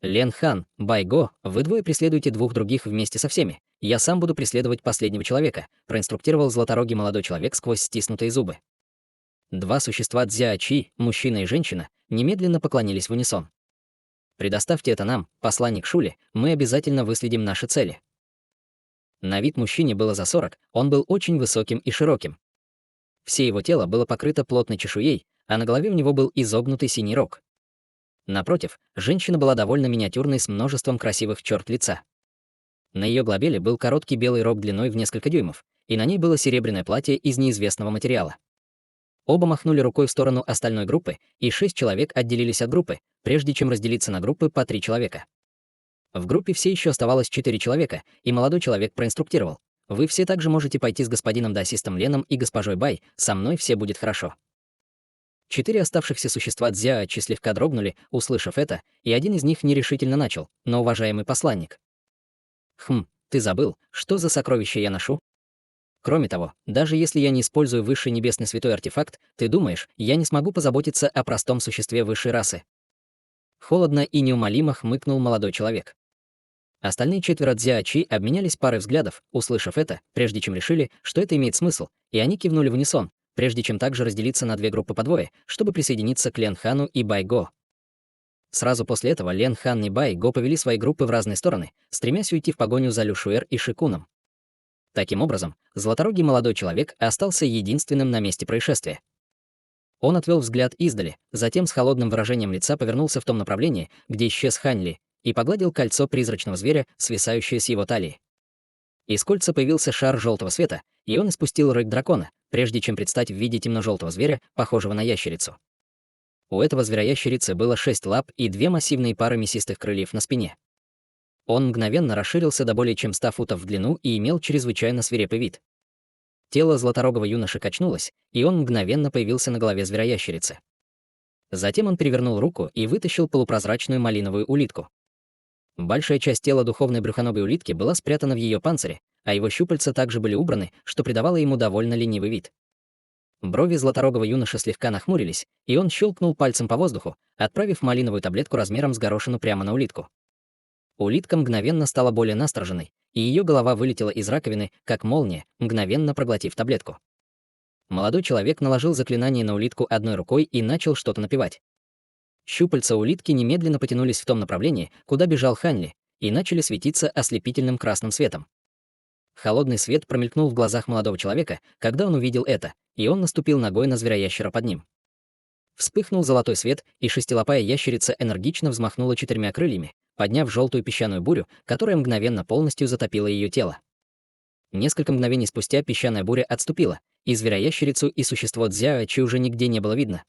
Лен Хан, Байго, вы двое преследуете двух других вместе со всеми. Я сам буду преследовать последнего человека, проинструктировал золоторогий молодой человек сквозь стиснутые зубы. Два существа Цзяочи, мужчина и женщина, немедленно поклонились в унисон. Предоставьте это нам, посланник Шули, мы обязательно выследим наши цели. На вид мужчине было за 40, он был очень высоким и широким. Все его тело было покрыто плотной чешуей, а на голове у него был изогнутый синий рог. Напротив, женщина была довольно миниатюрной с множеством красивых черт лица. На ее глобеле был короткий белый рог длиной в несколько дюймов, и на ней было серебряное платье из неизвестного материала. Оба махнули рукой в сторону остальной группы, и 6 человек отделились от группы, прежде чем разделиться на группы по 3 человека. В группе все еще оставалось 4 человека, и молодой человек проинструктировал. Вы все также можете пойти с господином даосистом Леном и госпожой Бай, со мной все будет хорошо. 4 оставшихся существа Цзяочи слегка дрогнули, услышав это, и один из них нерешительно начал: «Но, уважаемый посланник». Ты забыл, что за сокровище я ношу? Кроме того, даже если я не использую высший небесный святой артефакт, ты думаешь, я не смогу позаботиться о простом существе высшей расы?» Холодно и неумолимо хмыкнул молодой человек. Остальные 4 Цзяочи обменялись парой взглядов, услышав это, прежде чем решили, что это имеет смысл, и они кивнули в унисон, прежде чем также разделиться на две группы по двое, чтобы присоединиться к Лен Хану и Бай Го. Сразу после этого Лен Хан и Бай Го повели свои группы в разные стороны, стремясь уйти в погоню за Лю Шуэр и Ши Куном. Таким образом, золоторогий молодой человек остался единственным на месте происшествия. Он отвел взгляд издали, затем с холодным выражением лица повернулся в том направлении, где исчез Хань Ли, и погладил кольцо призрачного зверя, свисающее с его талии. Из кольца появился шар желтого света, и он испустил рык дракона, прежде чем предстать в виде темно-желтого зверя, похожего на ящерицу. У этого зверя-ящерицы было 6 лап и 2 массивные пары мясистых крыльев на спине. Он мгновенно расширился до более чем 100 футов в длину и имел чрезвычайно свирепый вид. Тело златорогого юноши качнулось, и он мгновенно появился на голове зверя-ящерицы. Затем он перевернул руку и вытащил полупрозрачную малиновую улитку. Большая часть тела духовной брюхоногой улитки была спрятана в ее панцире, а его щупальца также были убраны, что придавало ему довольно ленивый вид. Брови златорогого юноши слегка нахмурились, и он щелкнул пальцем по воздуху, отправив малиновую таблетку размером с горошину прямо на улитку. Улитка мгновенно стала более настороженной, и ее голова вылетела из раковины, как молния, мгновенно проглотив таблетку. Молодой человек наложил заклинание на улитку одной рукой и начал что-то напевать. Щупальца улитки немедленно потянулись в том направлении, куда бежал Хань Ли, и начали светиться ослепительным красным светом. Холодный свет промелькнул в глазах молодого человека, когда он увидел это, и он наступил ногой на зверя-ящера под ним. Вспыхнул золотой свет, и шестилапая ящерица энергично взмахнула 4 крыльями, подняв желтую песчаную бурю, которая мгновенно полностью затопила ее тело. Несколько мгновений спустя песчаная буря отступила, и зверя-ящерицу и существо Цзяочи уже нигде не было видно.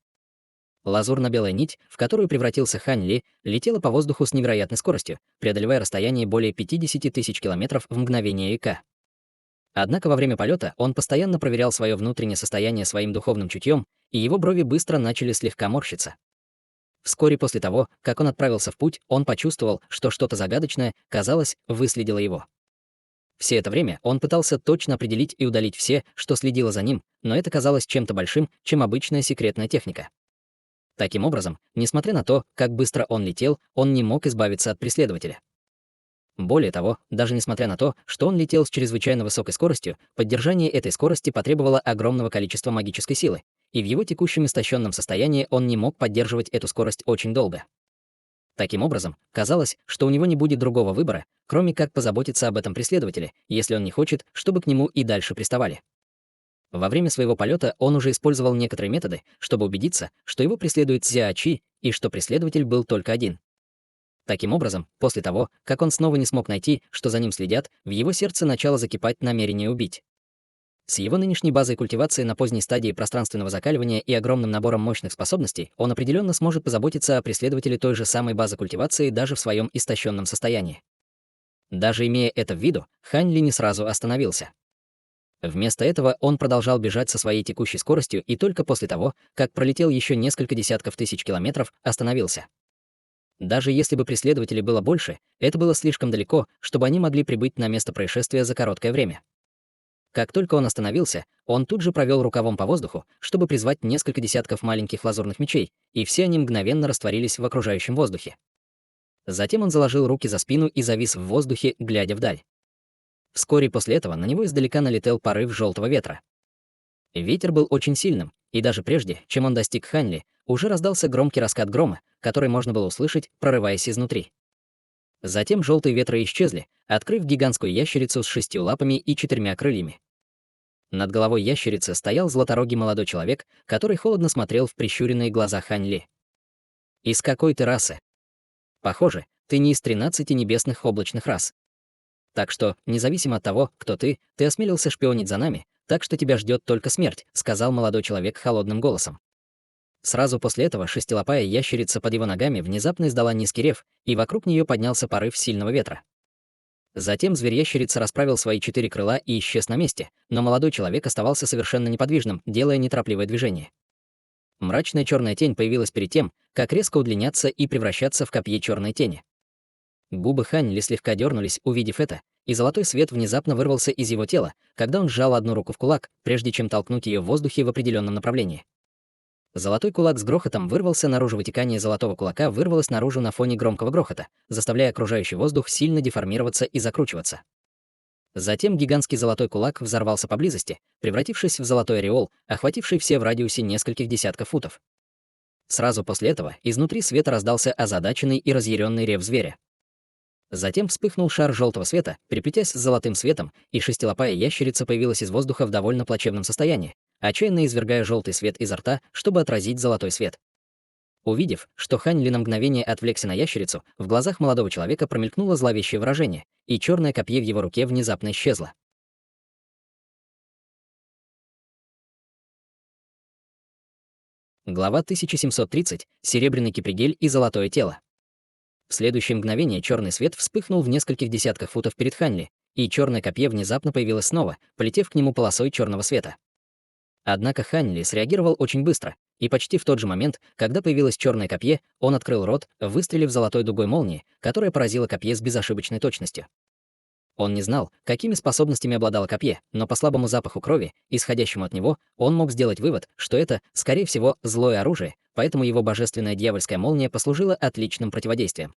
Лазурно-белая нить, в которую превратился Хань Ли, летела по воздуху с невероятной скоростью, преодолевая расстояние более 50 тысяч километров в мгновение ока. Однако во время полета он постоянно проверял свое внутреннее состояние своим духовным чутьем, и его брови быстро начали слегка морщиться. Вскоре после того, как он отправился в путь, он почувствовал, что что-то загадочное, казалось, выследило его. Все это время он пытался точно определить и удалить все, что следило за ним, но это казалось чем-то большим, чем обычная секретная техника. Таким образом, несмотря на то, как быстро он летел, он не мог избавиться от преследователя. Более того, даже несмотря на то, что он летел с чрезвычайно высокой скоростью, поддержание этой скорости потребовало огромного количества магической силы, и в его текущем истощенном состоянии он не мог поддерживать эту скорость очень долго. Таким образом, казалось, что у него не будет другого выбора, кроме как позаботиться об этом преследователе, если он не хочет, чтобы к нему и дальше приставали. Во время своего полета он уже использовал некоторые методы, чтобы убедиться, что его преследует Цзяочи и что преследователь был только один. Таким образом, после того, как он снова не смог найти, что за ним следят, в его сердце начало закипать намерение убить. С его нынешней базой культивации на поздней стадии пространственного закаливания и огромным набором мощных способностей, он определенно сможет позаботиться о преследователе той же самой базы культивации даже в своем истощенном состоянии. Даже имея это в виду, Хань Ли не сразу остановился. Вместо этого он продолжал бежать со своей текущей скоростью и только после того, как пролетел еще несколько десятков тысяч километров, остановился. Даже если бы преследователей было больше, это было слишком далеко, чтобы они могли прибыть на место происшествия за короткое время. Как только он остановился, он тут же провел рукавом по воздуху, чтобы призвать несколько десятков маленьких лазурных мечей, и все они мгновенно растворились в окружающем воздухе. Затем он заложил руки за спину и завис в воздухе, глядя вдаль. Вскоре после этого на него издалека налетел порыв желтого ветра. Ветер был очень сильным, и даже прежде, чем он достиг Хань Ли, уже раздался громкий раскат грома, который можно было услышать, прорываясь изнутри. Затем желтые ветры исчезли, открыв гигантскую ящерицу с 6 лапами и 4 крыльями. Над головой ящерицы стоял златорогий молодой человек, который холодно смотрел в прищуренные глаза Хань Ли. «Из какой ты расы? Похоже, ты не из 13 небесных облачных рас. Так что, независимо от того, кто ты осмелился шпионить за нами, так что тебя ждет только смерть», — сказал молодой человек холодным голосом. Сразу после этого шестилапая ящерица под его ногами внезапно издала низкий рев, и вокруг нее поднялся порыв сильного ветра. Затем зверь-ящерица расправил свои 4 крыла и исчез на месте, но молодой человек оставался совершенно неподвижным, делая неторопливое движение. Мрачная черная тень появилась перед тем, как резко удлиняться и превращаться в копье черной тени. Губы Хань Ли слегка дернулись, увидев это, и золотой свет внезапно вырвался из его тела, когда он сжал одну руку в кулак, прежде чем толкнуть ее в воздухе в определенном направлении. Золотой кулак с грохотом вырвался наружу, вытекание золотого кулака вырвалось наружу на фоне громкого грохота, заставляя окружающий воздух сильно деформироваться и закручиваться. Затем гигантский золотой кулак взорвался поблизости, превратившись в золотой ореол, охвативший все в радиусе нескольких десятков футов. Сразу после этого изнутри света раздался озадаченный и разъяренный рев зверя. Затем вспыхнул шар желтого света, переплетясь с золотым светом, и шестилапая ящерица появилась из воздуха в довольно плачевном состоянии, отчаянно извергая желтый свет изо рта, чтобы отразить золотой свет. Увидев, что Хань Ли на мгновение отвлекся на ящерицу, в глазах молодого человека промелькнуло зловещее выражение, и черное копье в его руке внезапно исчезло. Глава 1730. Серебряный кипригель и золотое тело. В следующее мгновение черный свет вспыхнул в нескольких десятках футов перед Ханли, и черное копье внезапно появилось снова, полетев к нему полосой черного света. Однако Ханли среагировал очень быстро, и почти в тот же момент, когда появилось черное копье, он открыл рот, выстрелив золотой дугой молнии, которая поразила копье с безошибочной точностью. Он не знал, какими способностями обладало копье, но по слабому запаху крови, исходящему от него, он мог сделать вывод, что это, скорее всего, злое оружие, поэтому его божественная дьявольская молния послужила отличным противодействием.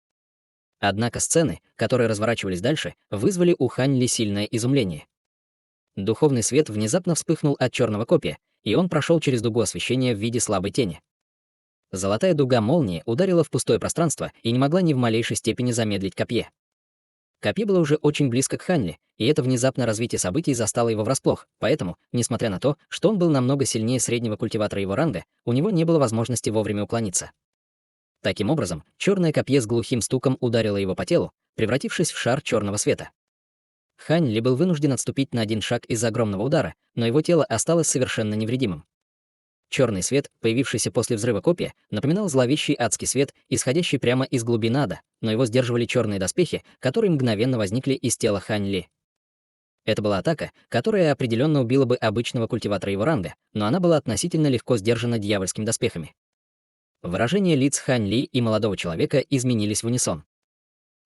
Однако сцены, которые разворачивались дальше, вызвали у Хань Ли сильное изумление. Духовный свет внезапно вспыхнул от черного копья, и он прошел через дугу освещения в виде слабой тени. Золотая дуга молнии ударила в пустое пространство и не могла ни в малейшей степени замедлить копье. Копье было уже очень близко к Ханли, и это внезапное развитие событий застало его врасплох, поэтому, несмотря на то, что он был намного сильнее среднего культиватора его ранга, у него не было возможности вовремя уклониться. Таким образом, черное копье с глухим стуком ударило его по телу, превратившись в шар черного света. Хань Ли был вынужден отступить на один шаг из-за огромного удара, но его тело осталось совершенно невредимым. Черный свет, появившийся после взрыва копья, напоминал зловещий адский свет, исходящий прямо из глубин ада, но его сдерживали черные доспехи, которые мгновенно возникли из тела Хань Ли. Это была атака, которая определенно убила бы обычного культиватора его ранга, но она была относительно легко сдержана дьявольскими доспехами. Выражения лиц Хань Ли и молодого человека изменились в унисон.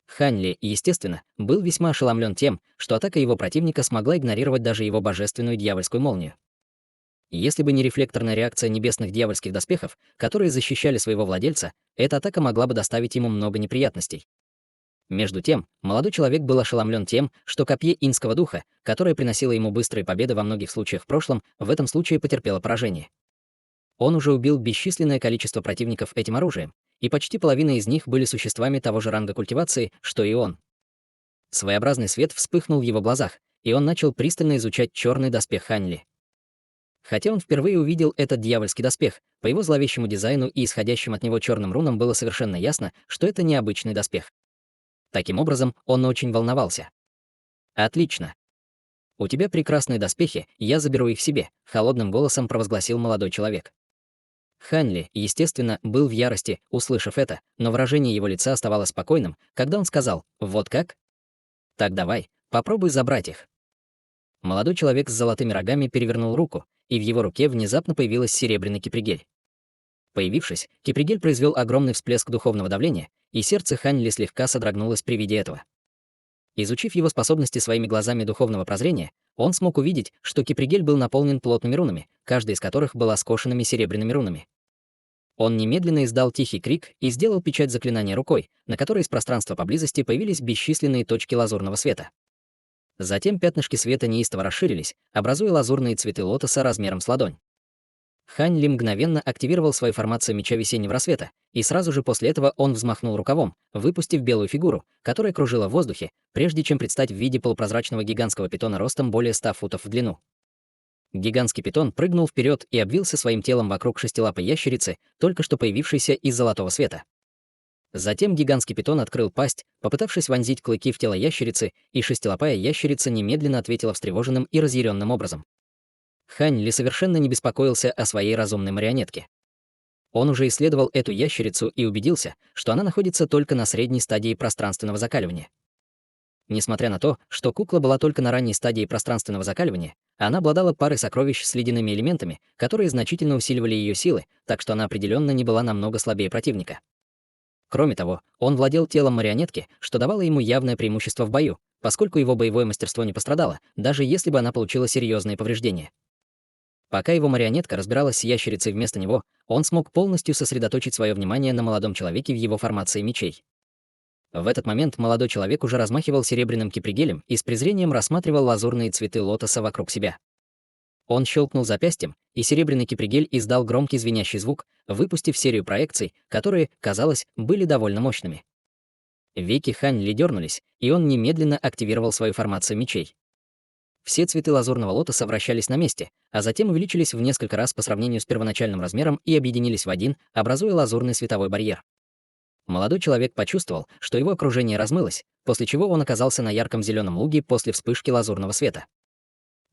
Хань Ли, естественно, был весьма ошеломлен тем, что атака его противника смогла игнорировать даже его божественную дьявольскую молнию. Если бы не рефлекторная реакция небесных дьявольских доспехов, которые защищали своего владельца, эта атака могла бы доставить ему много неприятностей. Между тем, молодой человек был ошеломлен тем, что копье инского духа, которое приносило ему быстрые победы во многих случаях в прошлом, в этом случае потерпело поражение. Он уже убил бесчисленное количество противников этим оружием, и почти половина из них были существами того же ранга культивации, что и он. Своеобразный свет вспыхнул в его глазах, и он начал пристально изучать черный доспех Хань Ли. Хотя он впервые увидел этот дьявольский доспех, по его зловещему дизайну и исходящим от него черным рунам было совершенно ясно, что это не обычный доспех. Таким образом, он очень волновался. «Отлично. У тебя прекрасные доспехи, я заберу их себе», — холодным голосом провозгласил молодой человек. Хань Ли, естественно, был в ярости, услышав это, но выражение его лица оставалось спокойным, когда он сказал: «Вот как? Так давай, попробуй забрать их». Молодой человек с золотыми рогами перевернул руку, и в его руке внезапно появился серебряный кипригель. Появившись, кипригель произвел огромный всплеск духовного давления, и сердце Хань Ли слегка содрогнулось при виде этого. Изучив его способности своими глазами духовного прозрения, он смог увидеть, что кипригель был наполнен плотными рунами, каждая из которых была скошенными серебряными рунами. Он немедленно издал тихий крик и сделал печать заклинания рукой, на которой из пространства поблизости появились бесчисленные точки лазурного света. Затем пятнышки света неистово расширились, образуя лазурные цветы лотоса размером с ладонь. Хань Ли мгновенно активировал свою формацию меча весеннего рассвета, и сразу же после этого он взмахнул рукавом, выпустив белую фигуру, которая кружила в воздухе, прежде чем предстать в виде полупрозрачного гигантского питона ростом более 100 футов в длину. Гигантский питон прыгнул вперед и обвился своим телом вокруг шестилапой ящерицы, только что появившейся из золотого света. Затем гигантский питон открыл пасть, попытавшись вонзить клыки в тело ящерицы, и шестилапая ящерица немедленно ответила встревоженным и разъяренным образом. Хань Ли совершенно не беспокоился о своей разумной марионетке. Он уже исследовал эту ящерицу и убедился, что она находится только на средней стадии пространственного закаливания. Несмотря на то, что кукла была только на ранней стадии пространственного закаливания, она обладала парой сокровищ с ледяными элементами, которые значительно усиливали ее силы, так что она определенно не была намного слабее противника. Кроме того, он владел телом марионетки, что давало ему явное преимущество в бою, поскольку его боевое мастерство не пострадало, даже если бы она получила серьезные повреждения. Пока его марионетка разбиралась с ящерицей вместо него, он смог полностью сосредоточить свое внимание на молодом человеке в его формации мечей. В этот момент молодой человек уже размахивал серебряным кипригелем и с презрением рассматривал лазурные цветы лотоса вокруг себя. Он щелкнул запястьем, и серебряный кипригель издал громкий звенящий звук, выпустив серию проекций, которые, казалось, были довольно мощными. Веки Хань Ли дернулись, и он немедленно активировал свою формацию мечей. Все цветы лазурного лотоса вращались на месте, а затем увеличились в несколько раз по сравнению с первоначальным размером и объединились в один, образуя лазурный световой барьер. Молодой человек почувствовал, что его окружение размылось, после чего он оказался на ярком зеленом луге после вспышки лазурного света.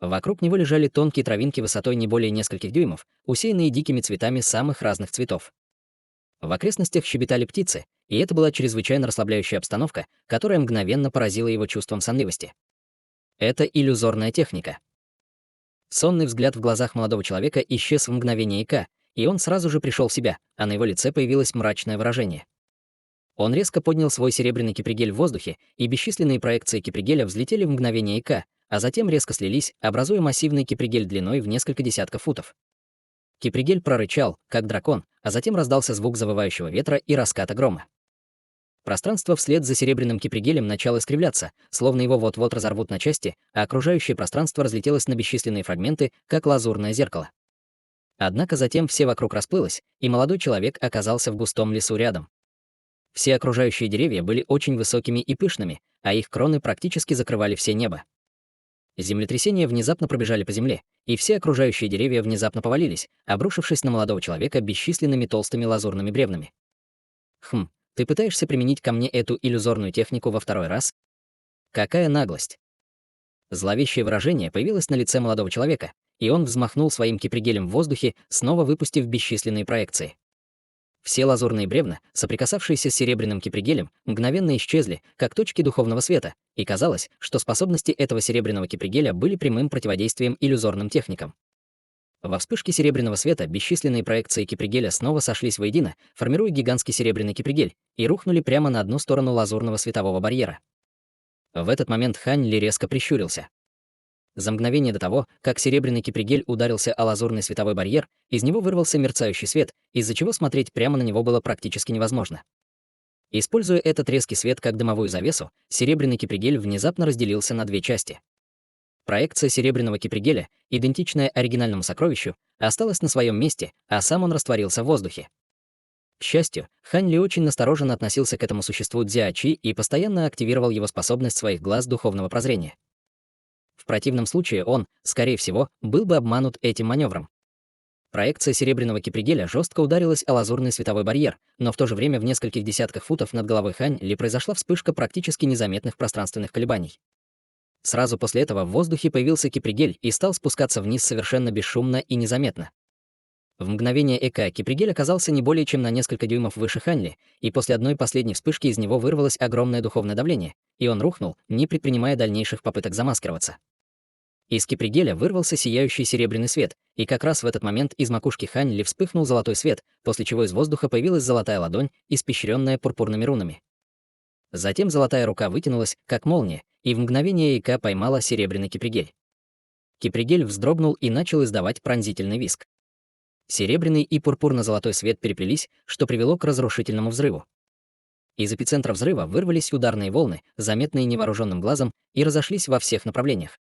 Вокруг него лежали тонкие травинки высотой не более нескольких дюймов, усеянные дикими цветами самых разных цветов. В окрестностях щебетали птицы, и это была чрезвычайно расслабляющая обстановка, которая мгновенно поразила его чувством сонливости. Это иллюзорная техника. Сонный взгляд в глазах молодого человека исчез в мгновение ика, и он сразу же пришел в себя, а на его лице появилось мрачное выражение. Он резко поднял свой серебряный кипригель в воздухе, и бесчисленные проекции кипригеля взлетели в мгновение ика, а затем резко слились, образуя массивный кипригель длиной в несколько десятков футов. Кипригель прорычал, как дракон, а затем раздался звук завывающего ветра и раската грома. Пространство вслед за серебряным кипригелем начало искривляться, словно его вот-вот разорвут на части, а окружающее пространство разлетелось на бесчисленные фрагменты, как лазурное зеркало. Однако затем все вокруг расплылось, и молодой человек оказался в густом лесу рядом. Все окружающие деревья были очень высокими и пышными, а их кроны практически закрывали все небо. Землетрясения внезапно пробежали по земле, и все окружающие деревья внезапно повалились, обрушившись на молодого человека бесчисленными толстыми лазурными бревнами. «Хм, ты пытаешься применить ко мне эту иллюзорную технику во второй раз? Какая наглость!» Зловещее выражение появилось на лице молодого человека, и он взмахнул своим кипригелем в воздухе, снова выпустив бесчисленные проекции. Все лазурные бревна, соприкасавшиеся с серебряным кипригелем, мгновенно исчезли, как точки духовного света, и казалось, что способности этого серебряного кипригеля были прямым противодействием иллюзорным техникам. Во вспышке серебряного света бесчисленные проекции кипригеля снова сошлись воедино, формируя гигантский серебряный кипригель, и рухнули прямо на одну сторону лазурного светового барьера. В этот момент Хань Ли резко прищурился. За мгновение до того, как серебряный кипригель ударился о лазурный световой барьер, из него вырвался мерцающий свет, из-за чего смотреть прямо на него было практически невозможно. Используя этот резкий свет как дымовую завесу, серебряный кипригель внезапно разделился на две части. Проекция серебряного кипригеля, идентичная оригинальному сокровищу, осталась на своем месте, а сам он растворился в воздухе. К счастью, Хань Ли очень настороженно относился к этому существу Дзя-Чи и постоянно активировал его способность своих глаз духовного прозрения. В противном случае он, скорее всего, был бы обманут этим маневром. Проекция серебряного кипригеля жестко ударилась о лазурный световой барьер, но в то же время в нескольких десятках футов над головой Хань Ли произошла вспышка практически незаметных пространственных колебаний. Сразу после этого в воздухе появился кипригель и стал спускаться вниз совершенно бесшумно и незаметно. В мгновение эка кипригель оказался не более чем на несколько дюймов выше Хань Ли, и после одной последней вспышки из него вырвалось огромное духовное давление, и он рухнул, не предпринимая дальнейших попыток замаскироваться. Из кипригеля вырвался сияющий серебряный свет, и как раз в этот момент из макушки Хань Ли вспыхнул золотой свет, после чего из воздуха появилась золотая ладонь, испещренная пурпурными рунами. Затем золотая рука вытянулась, как молния, и в мгновение ика поймала серебряный кипригель. Кипригель вздрогнул и начал издавать пронзительный визг. Серебряный и пурпурно-золотой свет переплелись, что привело к разрушительному взрыву. Из эпицентра взрыва вырвались ударные волны, заметные невооруженным глазом, и разошлись во всех направлениях.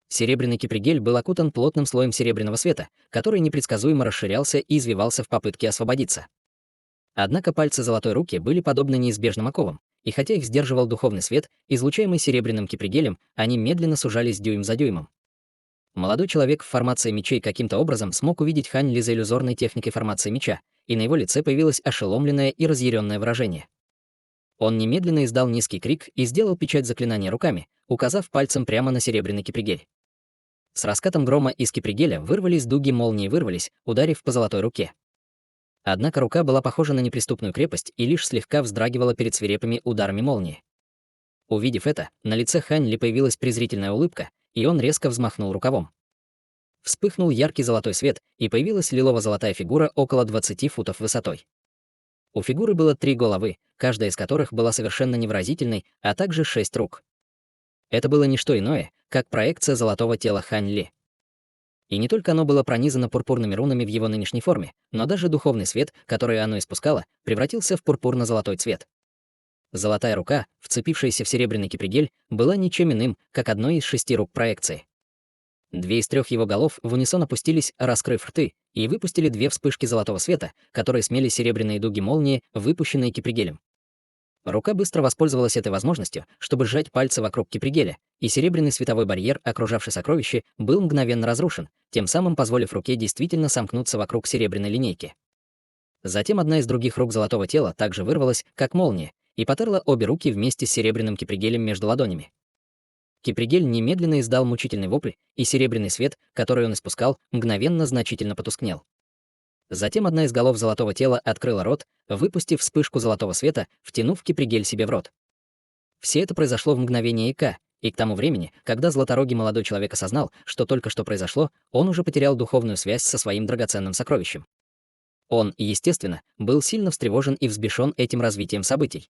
Серебряный кипригель был окутан плотным слоем серебряного света, который непредсказуемо расширялся и извивался в попытке освободиться. Однако пальцы золотой руки были подобны неизбежным оковам, и хотя их сдерживал духовный свет, излучаемый серебряным кипригелем, они медленно сужались дюйм за дюймом. Молодой человек в формации мечей каким-то образом смог увидеть Хань Ли за иллюзорной техникой формации меча, и на его лице появилось ошеломленное и разъяренное выражение. Он немедленно издал низкий крик и сделал печать заклинания руками, указав пальцем прямо на серебряный кипригель. С раскатом грома из кипригеля вырвались дуги молнии, ударив по золотой руке. Однако рука была похожа на неприступную крепость и лишь слегка вздрагивала перед свирепыми ударами молнии. Увидев это, на лице Хань Ли появилась презрительная улыбка, и он резко взмахнул рукавом. Вспыхнул яркий золотой свет, и появилась лилово-золотая фигура около 20 футов высотой. У фигуры было 3 головы, каждая из которых была совершенно невыразительной, а также 6 рук. Это было не что иное, как проекция золотого тела Хань Ли. И не только оно было пронизано пурпурными рунами в его нынешней форме, но даже духовный свет, который оно испускало, превратился в пурпурно-золотой цвет. Золотая рука, вцепившаяся в серебряный кипригель, была ничем иным, как одной из 6 рук проекции. 2 из 3 его голов в унисон опустились, раскрыв рты, и выпустили 2 вспышки золотого света, которые смели серебряные дуги молнии, выпущенные кипригелем. Рука быстро воспользовалась этой возможностью, чтобы сжать пальцы вокруг кипригеля, и серебряный световой барьер, окружавший сокровище, был мгновенно разрушен, тем самым позволив руке действительно сомкнуться вокруг серебряной линейки. Затем одна из других рук золотого тела также вырвалась, как молния, и потерла обе руки вместе с серебряным кипригелем между ладонями. Кипригель немедленно издал мучительный вопль, и серебряный свет, который он испускал, мгновенно значительно потускнел. Затем одна из голов золотого тела открыла рот, выпустив вспышку золотого света, втянув кипригель себе в рот. Все это произошло в мгновение ика, и к тому времени, когда златорогий молодой человек осознал, что только что произошло, он уже потерял духовную связь со своим драгоценным сокровищем. Он, естественно, был сильно встревожен и взбешен этим развитием событий.